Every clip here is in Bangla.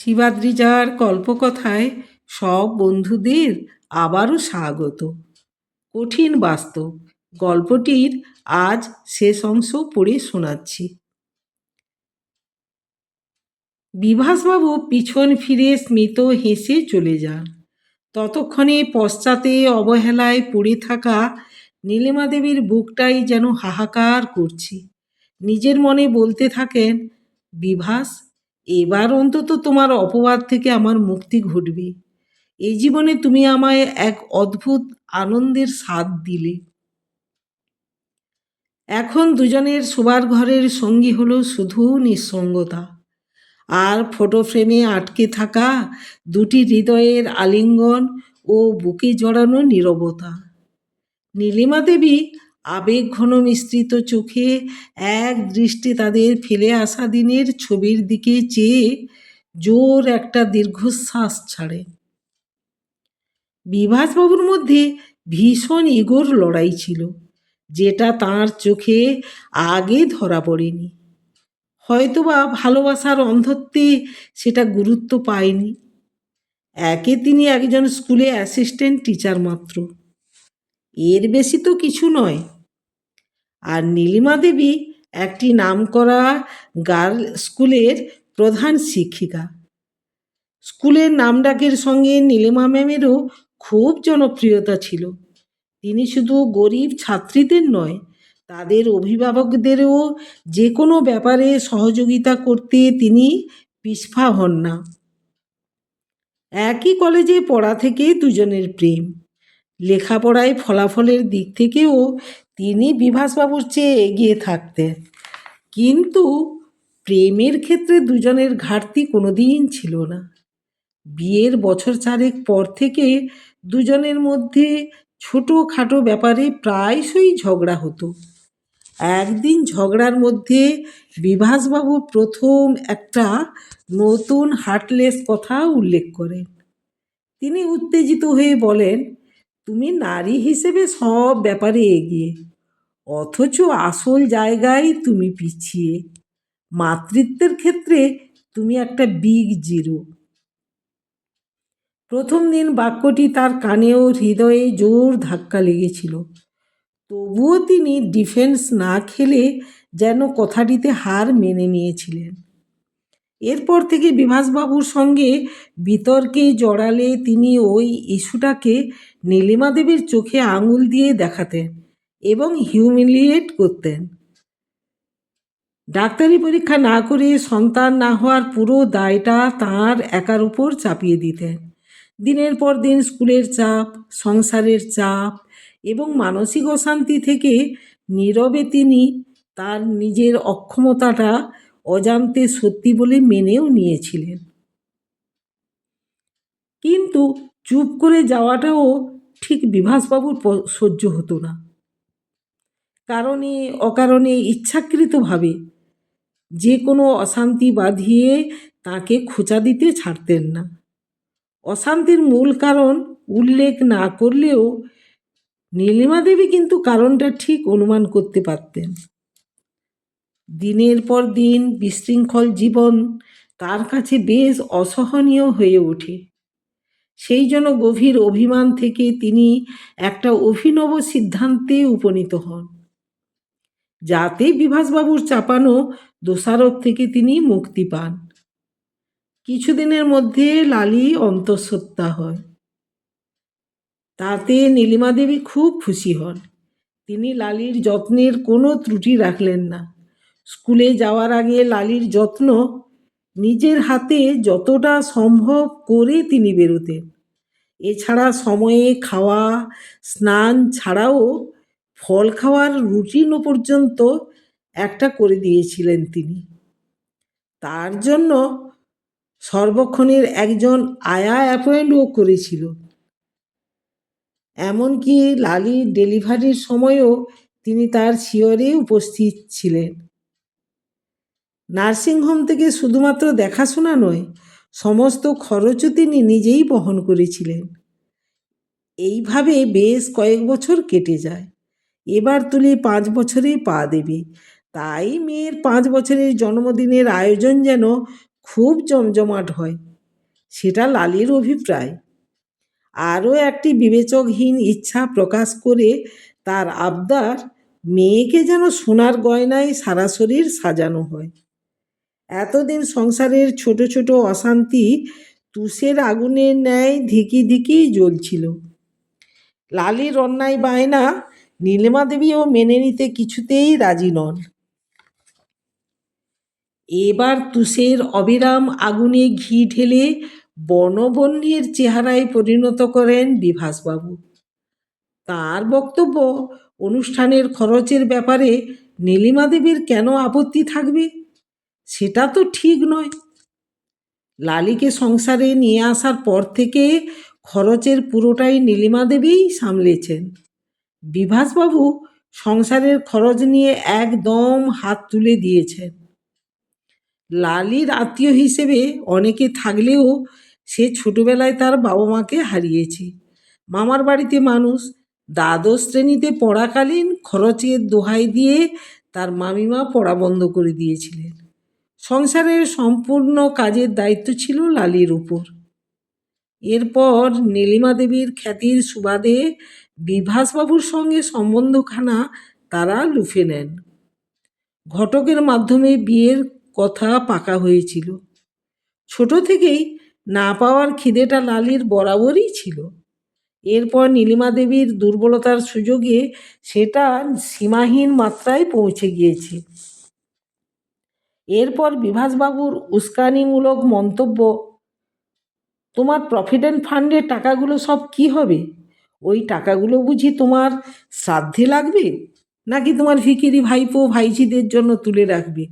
শিবাদ্রিজার কল্পকথায় সব বন্ধুদের আবারও স্বাগত। কঠিন বাস্তব গল্পটির আজ শেষ অংশ পড়ে শোনাচ্ছি। বিভাসবাবু পিছন ফিরে স্মিত হেসে চলে যান। ততক্ষণে পশ্চাতে অবহেলায় পড়ে থাকা নীলিমা দেবীর বুকটাই যেন হাহাকার করছে। নিজের মনে বলতে থাকেন, বিভাস, এবার অন্তত তোমার অপবাদ থেকে আমার মুক্তি ঘটবে। এই জীবনে তুমি আমায় এক অদ্ভুত আনন্দের স্বাদ দিলে। এখন দুজনের শোবার ঘরের সঙ্গী হলো শুধু নিঃসঙ্গতা আর ফটো ফ্রেমে আটকে থাকা দুটি হৃদয়ের আলিঙ্গন ও বুকে জড়ানো নীরবতা। নীলিমা দেবী আবেগঘন মিশ্রিত চোখে এক দৃষ্টি তাদের ফেলে আসা দিনের ছবির দিকে চেয়ে জোর একটা দীর্ঘশ্বাস ছাড়ে। বিভাসবাবুর মধ্যে ভীষণ ইগোর লড়াই ছিল, যেটা তাঁর চোখে আগে ধরা পড়েনি। হয়তোবা ভালোবাসার অন্ধত্বে সেটা গুরুত্ব পায়নি। একে তিনি একজন স্কুলে অ্যাসিস্ট্যান্ট টিচার মাত্র, এর বেশি তো কিছু নয়। আর নীলিমা দেবী একটি নামকরা গার্ল স্কুলের প্রধান শিক্ষিকা। স্কুলের নামডাকের সঙ্গে নীলিমা ম্যামেরও খুব জনপ্রিয়তা ছিল। তিনি শুধু গরিব ছাত্রীদের নয়, তাদের অভিভাবকদেরও যে কোনো ব্যাপারে সহযোগিতা করতে তিনি পিছপা হন না। একই কলেজে পড়া থেকে দুজনের প্রেম। লেখাপড়ায় ফলাফলের দিক থেকেও তিনি বিভাসবাবুর চেয়ে এগিয়ে থাকতেন, কিন্তু প্রেমের ক্ষেত্রে দুজনের ঘাটতি কোনোদিন ছিল না। বিয়ের বছর চারেক পর থেকে দুজনের মধ্যে ছোটোখাটো ব্যাপারে প্রায়শই ঝগড়া হতো। একদিন ঝগড়ার মধ্যে বিভাসবাবু প্রথম একটা নতুন হার্টলেস কথা উল্লেখ করেন। তিনি উত্তেজিত হয়ে বলেন, তুমি নারী হিসেবে সব ব্যাপারে এগিয়ে, অথচ আসল জায়গায় তুমি পিছিয়ে। মাতৃত্বের ক্ষেত্রে তুমি একটা বিগ জিরো। প্রথম দিন বাক্যটি তার কানেও হৃদয়ে জোর ধাক্কা লেগেছিল। তবুও তিনি ডিফেন্স না খেলে যেন কথাটিতে হার মেনে নিয়েছিলেন। এরপর থেকে বিভাসবাবুর সঙ্গে বিতর্কে জড়ালে তিনি ওই ইস্যুটাকে নীলিমা দেবীর চোখে আঙুল দিয়ে দেখাতেন এবং হিউমিলিয়েট করতেন। ডাক্তারি পরীক্ষা না করে সন্তান না হওয়ার পুরো দায়টা তাঁর একার উপর চাপিয়ে দিতেন। দিনের পর দিন স্কুলের চাপ, সংসারের চাপ এবং মানসিক অশান্তি থেকে নীরবে তিনি তার নিজের অক্ষমতাটা অজান্তে সত্যি বলে মেনেও নিয়েছিলেন। কিন্তু চুপ করে যাওয়াটাও ঠিক বিভাসবাবুর সহ্য হতো না। কারণে অকারণে ইচ্ছাকৃতভাবে যে কোনো অশান্তি বাঁধিয়ে তাকে খোঁচা দিতে ছাড়তেন না। অশান্তির মূল কারণ উল্লেখ না করলেও নীলিমা দেবী কিন্তু কারণটা ঠিক অনুমান করতে পারতেন। দিনের পর দিন বিশৃঙ্খল জীবন তার কাছে বেশ অসহনীয় হয়ে ওঠে। সেই জন্য গভীর অভিমান থেকে তিনি একটা অভিনব সিদ্ধান্তে উপনীত হন, যাতে বিভাসবাবুর চাপানো দোষারোপ থেকে তিনি মুক্তি পান। কিছুদিনের মধ্যে লালি অন্তঃসত্ত্বা হয়। তাতে নীলিমা দেবী খুব খুশি হন। তিনি লালির যত্নের কোনো ত্রুটি রাখলেন না। স্কুলে যাওয়ার আগে লালির যত্ন নিজের হাতে যতটা সম্ভব করে তিনি বেরোতেন। এছাড়া সময়ে খাওয়া, স্নান ছাড়াও ফল খাওয়ার রুটিনও পর্যন্ত একটা করে দিয়েছিলেন তিনি। তার জন্য সর্বক্ষণের একজন আয়া অ্যাপয়েন্টও করেছিল। এমনকি লালির ডেলিভারির সময়ও তিনি তার শিয়রে উপস্থিত ছিলেন। নার্সিংহোম থেকে শুধুমাত্র দেখাশোনা নয়, সমস্ত খরচও তিনি নিজেই বহন করেছিলেন। এইভাবে বেশ কয়েক বছর কেটে যায়। এবার তুলি 5 বছরে পা দেবে। তাই মেয়ের 5 বছরের জন্মদিনের আয়োজন যেন খুব জমজমাট হয়। সেটা লালির অভিপ্রায়। আরও একটি বিবেচকহীন ইচ্ছা প্রকাশ করে তার আবদার, মেয়েকে যেন সোনার গয়নায় সারা শরীর সাজানো হয়। এতদিন সংসারের ছোট ছোট অশান্তি তুষের আগুনের ন্যায় ধিকি ধিকি জ্বলছিল। লালির অন্যায় বায়না নীলিমা দেবীও মেনে নিতে কিছুতেই রাজি নন। এবার তুষের অবিরাম আগুনে ঘি ঢেলে বনবন্যের চেহারায় পরিণত করেন বিভাসবাবু। তাঁর বক্তব্য, অনুষ্ঠানের খরচের ব্যাপারে নীলিমা দেবীর কেন আপত্তি থাকবে, সেটা তো ঠিক নয়। লালিকে সংসারে নিয়ে আসার পর থেকে খরচের পুরোটাই নীলিমা দেবীই সামলেছেন। বিভাসবাবু সংসারের খরচ নিয়ে একদম হাত তুলে দিয়েছেন। লালির আত্মীয় হিসেবে অনেকে থাকলেও সে ছোটবেলায় তার বাবা মাকে হারিয়েছে। মামার বাড়িতে মানুষ, দ্বাদশ শ্রেণীতে পড়াকালীন খরচের দোহাই দিয়ে তার মামিমা পড়া বন্ধ করে দিয়েছিলেন। সংসারের সম্পূর্ণ কাজের দায়িত্ব ছিল লালির উপর। এরপর নীলিমা দেবীর খ্যাতির সুবাদে বিভাসবাবুর সঙ্গে সম্বন্ধখানা তারা লুফে নেন। ঘটকের মাধ্যমে বিয়ের কথা পাকা হয়েছিল। ছোট থেকেই না পাওয়ার খিদেটা লালির বরাবরই ছিল। এরপর নীলিমা দেবীর দুর্বলতার সুযোগে সেটা সীমাহীন মাত্রায় পৌঁছে গিয়েছে। এরপর বিভাসবাবুর উস্কানিমূলক মন্তব্য, তোমার প্রভিডেন্ট ফান্ডের টাকাগুলো সব কি হবে? ওই টাকাগুলো বুঝি তোমার শ্রাদ্ধে লাগবে, নাকি তোমার ভিখিরি ভাইপো ভাইঝিদের জন্য তুলে রাখবে?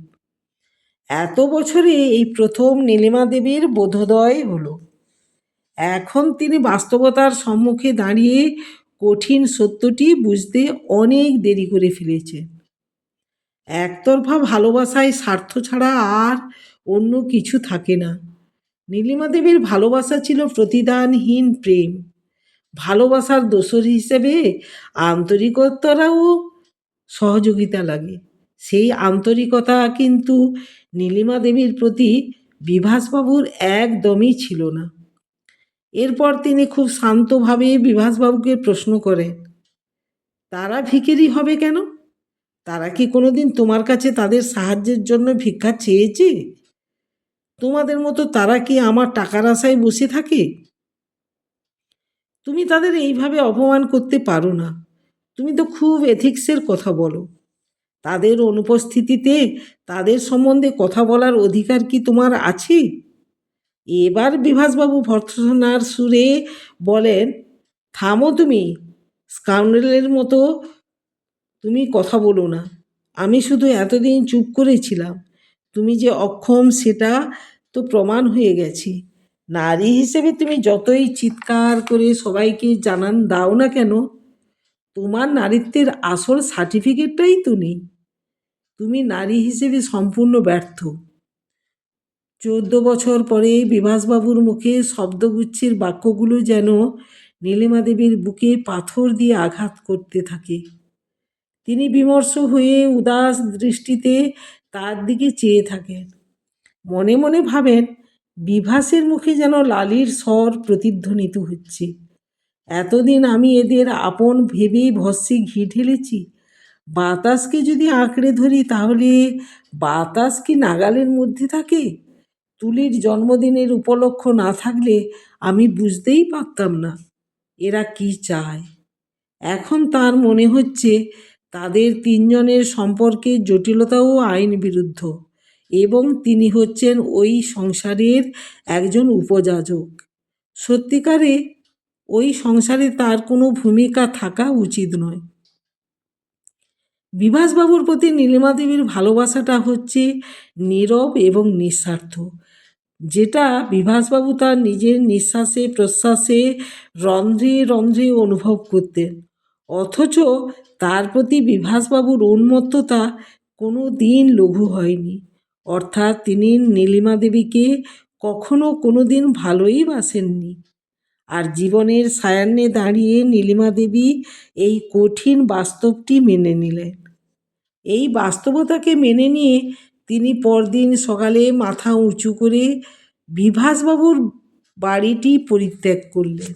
এত বছরে এই প্রথম নীলিমা দেবীর বোধোদয় হলো। এখন তিনি বাস্তবতার সম্মুখে দাঁড়িয়ে কঠিন সত্যটি বুঝতে অনেক দেরি করে ফেলেছেন। একতরফা ভালোবাসায় স্বার্থ ছাড়া আর অন্য কিছু থাকে না। নীলিমা দেবীর ভালোবাসা ছিল প্রতিদানহীন প্রেম। ভালোবাসার দোসর হিসেবে আন্তরিকতারাও সহযোগিতা লাগে। সেই আন্তরিকতা কিন্তু নীলিমা দেবীর প্রতি বিভাসবাবুর একদমই ছিল না। এরপর তিনি খুব শান্তভাবে বিভাসবাবুকে প্রশ্ন করেন, তারা ভিখিরি হবে কেন? তারা কি কোনোদিন তোমার কাছে তাদের সাহায্যের জন্য ভিক্ষা চেয়েছে? তোমাদের মতো তারা কি আমার টাকার আশায় বসে থাকে? তুমি তাদের এইভাবে অপমান করতে পারো না। তুমি তো খুব এথিক্সের কথা বলো। তাদের অনুপস্থিতিতে তাদের সম্বন্ধে কথা বলার অধিকার কি তোমার আছে? এবার বিভাসবাবু ভর্ৎসনার সুরে বলেন, থামো তুমি, স্কাউন্ডেলের মতো তুমি কথা বলো না। আমি শুধু এতদিন চুপ করেছিলাম। তুমি যে অক্ষম সেটা তো প্রমাণ হয়ে গেছে। নারী হিসেবে তুমি যতই চিৎকার করে সবাইকে জানান দাও না কেন, তোমার নারীত্বের আসল সার্টিফিকেটটাই তো নেই। তুমি নারী হিসেবে সম্পূর্ণ ব্যর্থ। 14 বছর পরে বিভাসবাবুর মুখে শব্দগুচ্ছের বাক্যগুলো যেন নীলিমা দেবীর বুকে পাথর দিয়ে আঘাত করতে থাকে। তিনি বিমর্ষ হয়ে উদাস দৃষ্টিতে তার দিকে চেয়ে থাকেন। মনে মনে ভাবেন, বিভাসের মুখে যেন লালির স্বর প্রতিধ্বনিত হচ্ছে। এতদিন আমি এদের আপন ভেবেই ভস্মে ঘি ঢেলেছি। বাতাসকে যদি আঁকড়ে ধরি তাহলে বাতাস কি নাগালের মধ্যে থাকে? তুলির জন্মদিনের উপলক্ষ না থাকলে আমি বুঝতেই পারতাম না এরা কি চায়। এখন তার মনে হচ্ছে তাদের তিনজনের সম্পর্কের জটিলতাও আইন বিরুদ্ধ, এবং তিনি হচ্ছেন ওই সংসারের একজন উপযাজক। সত্যিকারে ওই সংসারে তার কোনো ভূমিকা থাকা উচিত নয়। বিভাসবাবুর প্রতি নীলিমা দেবীর ভালোবাসাটা হচ্ছে নীরব এবং নিঃস্বার্থ, যেটা বিভাসবাবু তার নিজের নিঃশ্বাসে প্রশ্বাসে রন্ধ্রে রন্ধ্রে অনুভব করতেন। অথচ তার প্রতি বিভাসবাবুর উন্মত্ততা কোনো দিন লঘু হয়নি। অর্থাৎ তিনি নীলিমা দেবীকে কখনো কোনো দিন ভালোই বাসেননি। আর জীবনের সায়ান্নে দাঁড়িয়ে নীলিমা দেবী এই কঠিন বাস্তবটি মেনে নিলেন। এই বাস্তবতাকে মেনে নিয়ে তিনি পরদিন সকালে মাথা উঁচু করে বিভাসবাবুর বাড়িটি পরিত্যাগ করলেন।